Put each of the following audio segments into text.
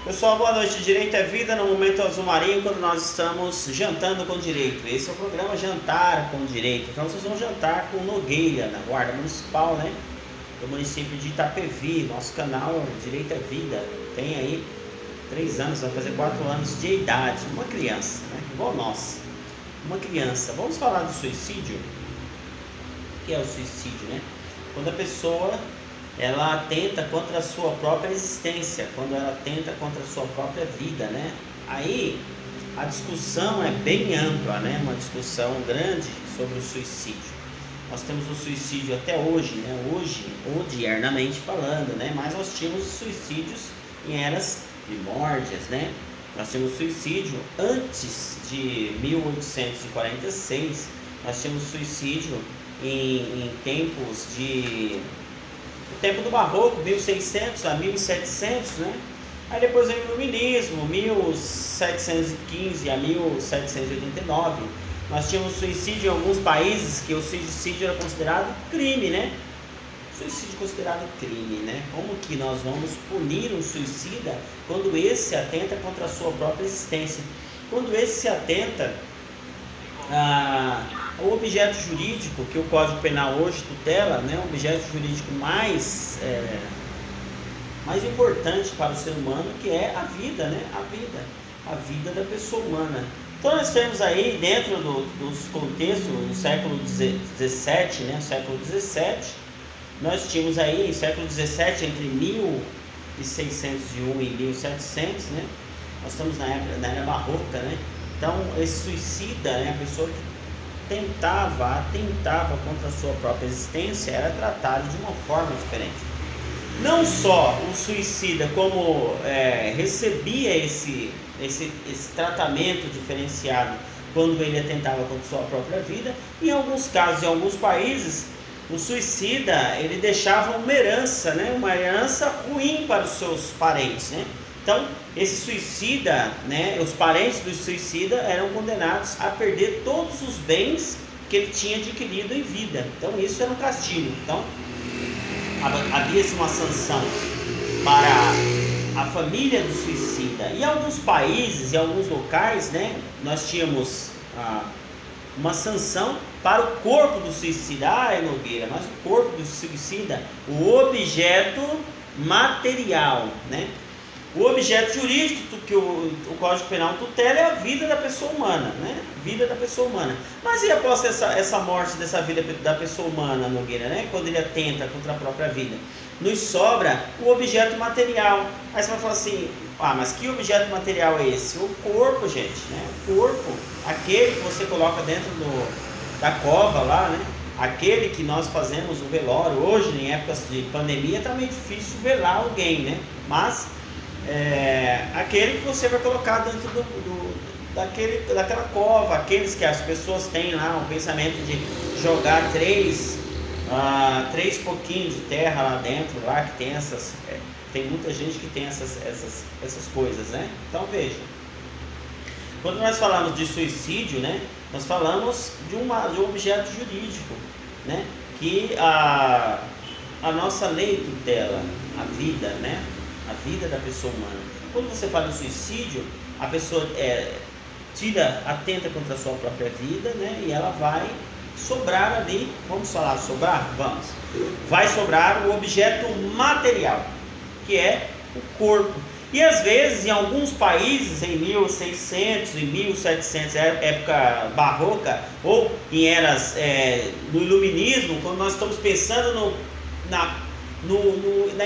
Pessoal, boa noite. Direito é Vida no Momento Azul Marinho, quando nós estamos jantando com direito. Esse é o programa Jantar com Direito. Então vocês vão jantar com Nogueira, na Guarda Municipal, né? Do município de Itapevi. Nosso canal Direito é Vida tem aí 3 anos, vai fazer 4 anos de idade. Uma criança, né? Igual nós. Uma criança. Vamos falar do suicídio? O que é o suicídio, né? Quando a pessoa ela atenta contra a sua própria existência, quando ela atenta contra a sua própria vida, né? Aí a discussão é bem ampla, né? Uma discussão grande sobre o suicídio. Nós temos o suicídio até hoje, né? Hoje, odiernamente falando, né? Mas nós tínhamos suicídios em eras primórdias, né? Nós tínhamos suicídio antes de 1846, nós tínhamos suicídio em tempos de... o tempo do Barroco, 1600 a 1700, né? Aí depois vem o Iluminismo, 1715 a 1789. Nós tínhamos suicídio em alguns países que o suicídio era considerado crime, né? Suicídio considerado crime, né? Como que nós vamos punir um suicida quando esse atenta contra a sua própria existência? Quando esse se atenta o objeto jurídico que o Código Penal hoje tutela, né, o objeto jurídico mais importante para o ser humano, que é a vida, né, a vida da pessoa humana. Então nós temos aí dentro dos contextos do século XVII, né, século XVII, nós tínhamos aí século XVII entre 1601 e 1700, né, nós estamos na era barroca, né. Então esse suicida, né, a pessoa que atentava contra a sua própria existência, era tratado de uma forma diferente. Não só o suicida como recebia esse tratamento diferenciado quando ele atentava contra a sua própria vida, em alguns casos, em alguns países, o suicida ele deixava uma herança, né, uma herança ruim para os seus parentes, né? Então, esse suicida, né, os parentes do suicida eram condenados a perder todos os bens que ele tinha adquirido em vida. Então, isso era um castigo. Então, havia-se uma sanção para a família do suicida. Em alguns países, em alguns locais, né, nós tínhamos uma sanção para o corpo do suicida. Nogueira, mas o corpo do suicida, o objeto material, né? O objeto jurídico que o Código Penal tutela é a vida da pessoa humana, né? Vida da pessoa humana. Mas e após essa morte dessa vida da pessoa humana, Nogueira, né? Quando ele atenta contra a própria vida, nos sobra o objeto material. Aí você vai falar assim, mas que objeto material é esse? O corpo, gente, né? O corpo, aquele que você coloca dentro da cova lá, né? Aquele que nós fazemos o velório. Hoje, em épocas de pandemia, está meio difícil velar alguém, né? Mas aquele que você vai colocar dentro daquela cova, aqueles que as pessoas têm lá o pensamento de jogar três pouquinhos de terra lá dentro, lá que tem tem muita gente que tem essas coisas, né? Então veja, quando nós falamos de suicídio, né, nós falamos de um objeto jurídico, né, que a nossa lei tutela a vida, né? A vida da pessoa humana. Quando você fala em suicídio, a pessoa atenta contra a sua própria vida, né? E ela vai sobrar ali, vamos falar sobrar? Vamos. Vai sobrar o objeto material, que é o corpo. E às vezes, em alguns países, em 1600, em 1700, época barroca, ou em eras do Iluminismo, quando nós estamos pensando na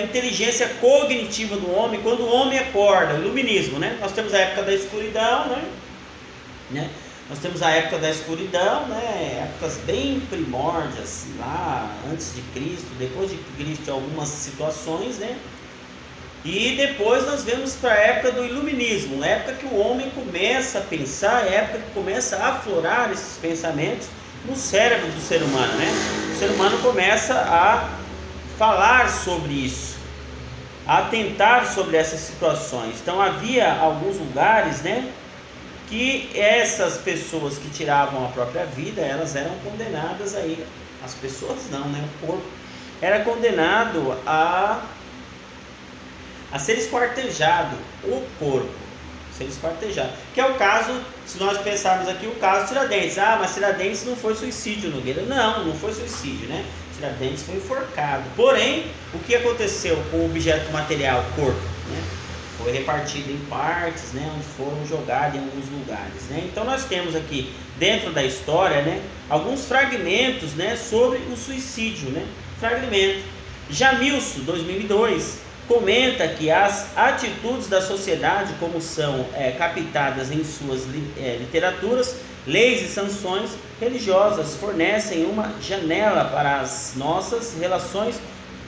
inteligência cognitiva do homem, quando o homem acorda, o Iluminismo, né? Nós temos a época da escuridão, né? Nós temos a época da escuridão, né? Épocas bem primórdias, lá antes de Cristo, depois de Cristo, algumas situações, né? E depois nós vemos para a época do Iluminismo, a época que o homem começa a pensar, a época que começa a aflorar esses pensamentos no cérebro do ser humano, né? O ser humano começa a falar sobre isso, a atentar sobre essas situações. Então havia alguns lugares, né, que essas pessoas que tiravam a própria vida, elas eram condenadas aí, as pessoas não, né, o corpo era condenado a a ser esquartejado o corpo, ser esquartejado, que é o caso, se nós pensarmos aqui, o caso Tiradentes. Mas Tiradentes não foi suicídio, Nogueira. Não foi suicídio, né? Tiradentes foi enforcado. Porém, o que aconteceu com o objeto material, o corpo, né? Foi repartido em partes, né, onde foram jogados em alguns lugares, né? Então nós temos aqui dentro da história, né, alguns fragmentos, né, sobre o suicídio, né? Fragmento. Jamilson, 2002, comenta que as atitudes da sociedade, como são captadas em suas literaturas, leis e sanções religiosas, fornecem uma janela para as nossas relações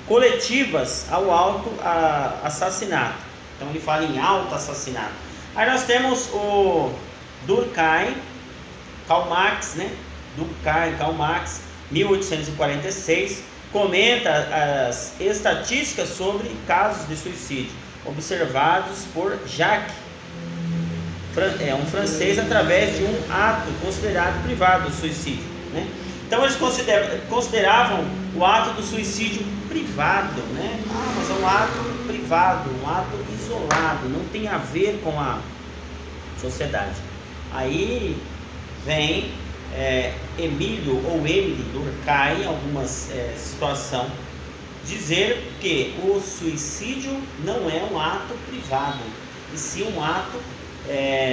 coletivas ao auto-assassinato. Então ele fala em auto-assassinato. Aí nós temos o Durkheim, Karl Marx, né? Durkheim, Karl Marx, 1846, comenta as estatísticas sobre casos de suicídio observados por Jacques, um francês, através de um ato considerado privado, o suicídio, né? Então eles consideravam o ato do suicídio privado, né? Mas é um ato privado, um ato isolado, não tem a ver com a sociedade. Aí vem Emílio ou Emily Durkheim, em algumas situações, dizer que o suicídio não é um ato privado, e sim um ato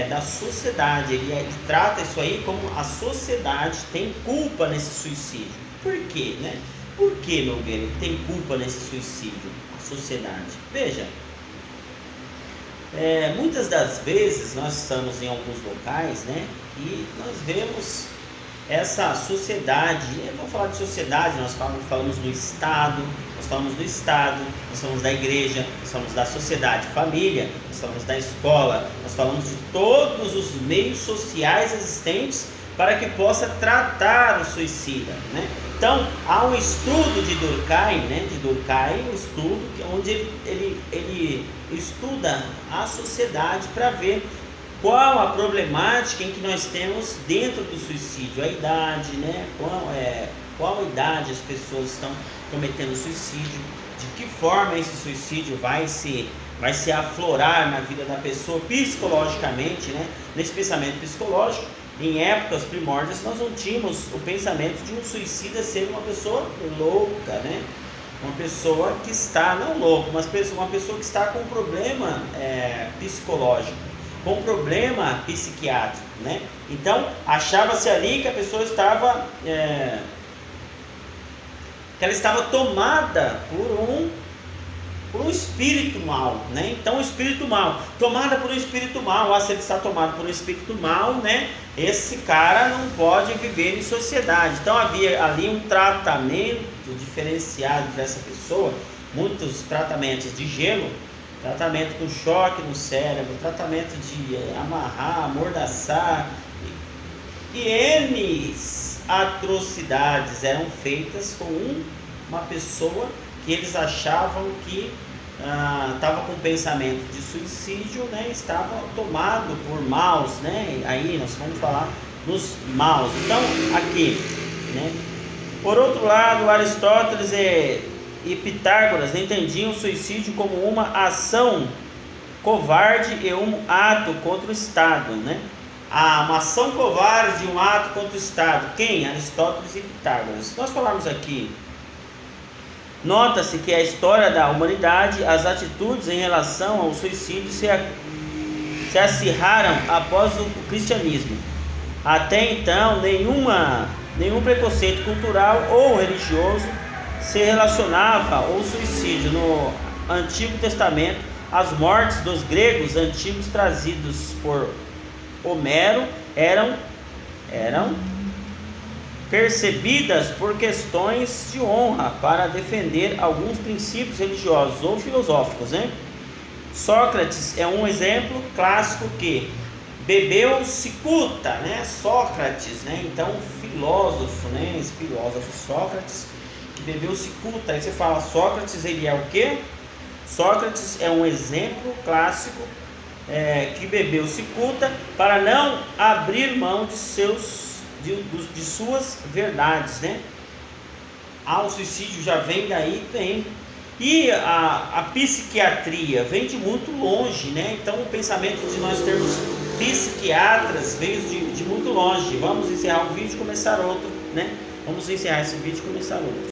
da sociedade. Ele trata isso aí como a sociedade tem culpa nesse suicídio. Por quê, né? Por que, Nogueira, tem culpa nesse suicídio? A sociedade. Veja, muitas das vezes nós estamos em alguns locais, né, e nós vemos essa sociedade. Vamos falar de sociedade, nós falamos do Estado, nós falamos da igreja, nós falamos da sociedade, família, nós falamos da escola, nós falamos de todos os meios sociais existentes para que possa tratar o suicida, né? Então, há um estudo de Durkheim, um estudo onde ele estuda a sociedade para ver qual a problemática em que nós temos dentro do suicídio, a idade, né? Qual idade as pessoas estão cometendo suicídio, de que forma esse suicídio vai se aflorar na vida da pessoa psicologicamente, né? Nesse pensamento psicológico, em épocas primórdias, nós não tínhamos o pensamento de um suicida ser uma pessoa louca, né? Uma pessoa que está, não louca, mas uma pessoa que está com um problema psicológico, com um problema psiquiátrico, né? Então, achava-se ali que a pessoa estava tomada por um espírito mal, né? Então, o espírito mal, tomada por um espírito mal. Se ele está tomado por um espírito mal, né, esse cara não pode viver em sociedade. Então, havia ali um tratamento diferenciado dessa pessoa, muitos tratamentos de gelo, tratamento com choque no cérebro, tratamento de amarrar, amordaçar, e N atrocidades eram feitas com uma pessoa que eles achavam que estava com pensamento de suicídio, né? Estava tomado por maus, né? Aí nós vamos falar nos maus. Então, aqui, né? Por outro lado, Aristóteles e Pitágoras entendiam o suicídio como uma ação covarde e um ato contra o Estado, né? Uma ação covarde e um ato contra o Estado. Quem? Aristóteles e Pitágoras. Nós falamos aqui. Nota-se que a história da humanidade, as atitudes em relação ao suicídio se acirraram após o cristianismo. Até então, nenhum preconceito cultural ou religioso se relacionava ao suicídio. No Antigo Testamento, as mortes dos gregos antigos trazidos por Homero eram percebidas por questões de honra para defender alguns princípios religiosos ou filosóficos, né? Sócrates é um exemplo clássico que bebeu cicuta, né? Sócrates, né? Então, filósofo, né? Esse filósofo Sócrates que bebeu cicuta. Aí você fala, Sócrates, ele é o quê? Sócrates é um exemplo clássico que bebeu cicuta para não abrir mão de suas verdades, né? O suicídio já vem daí, vem. E a psiquiatria vem de muito longe, né? Então o pensamento de nós termos psiquiatras veio de muito longe. Vamos encerrar o vídeo e começar outro, né? Vamos encerrar esse vídeo e começar outro.